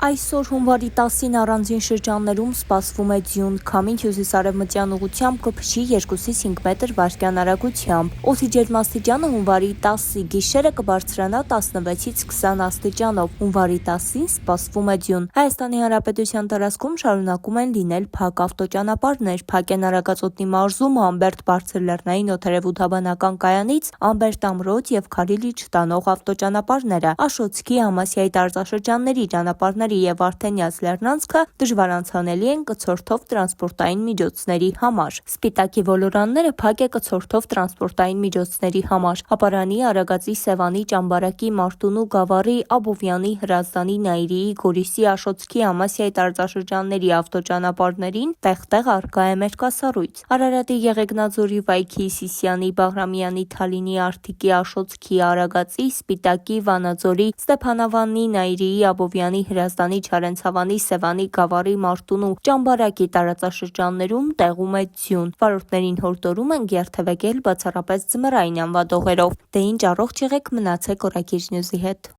Այսօր հունվարի 10-ին առանձին շրջաններում սպասվում է ձյուն, քամին հյուսիս-արևմտյան ուղղությամբ կփչի 2-ից 5 մետր վայրկյան արագությամբ։ Օդի ջերմաստիճանը հունվարի 10-ի գիշերը կբարձրանա 16-ից 20 աստիճանով, հունվարի 10-ին սպասվում է ձյուն։ Հայաստանի Հանրապետության տարածքում շարունակում են լինել փակ ավտոճանապարհներ, փակ են Արագածոտնի մարզումը Ամբերդ բարձր լեռնային օդերևութաբանական կայանից Ամբերդ ամրոց եւ Քարիլի չտանող ավտոճանապարհները, Աշոտսկի, Համասյայի տարածաշրջանների ճանապարհները եւ Վարդենյաց լեռնանցքը դժվար անցանելի են կցորդով տրանսպորտային միջոցների համար։ Սպիտակի ոլորանները փակ է կցորդով տրանսպորտային միջոցների համար։ Ապարանի, Արագածի, Սևանի, Ճամբարակի, Մարտունու, Գավառի, Աբովյանի, Հրազդանի, Նայիրիի, Գորիսի, Աշոտսկի, Համասյայի տարածաշրջանների ավտոճանապարհներին տեղ-տեղ առկա է մերկասառույց։ Արարատի, Եղեգնաձորի, Վայքի, Սիսիանի, Բաղրամյանի, Թալինի, Արթիկի, Աշոտսկի, Արագածի, Սպիտակի, Վանաձորի, Ստեփանավանի, Նայիրիի, Աբովյանի, Հրազդանի, Չարենցավանի, Սևանի, Գավառի, Մարտունու, Ճամբարակի տարածաշրջաններում տեղում է ձյուն։ Վարորդներին հորդորում ենք երթևեկել բացառապես ձմեռային անվադողերով։ Դե ինչ, առողջ եղեք, մնացեք Օրագիր Նյուզի հետ։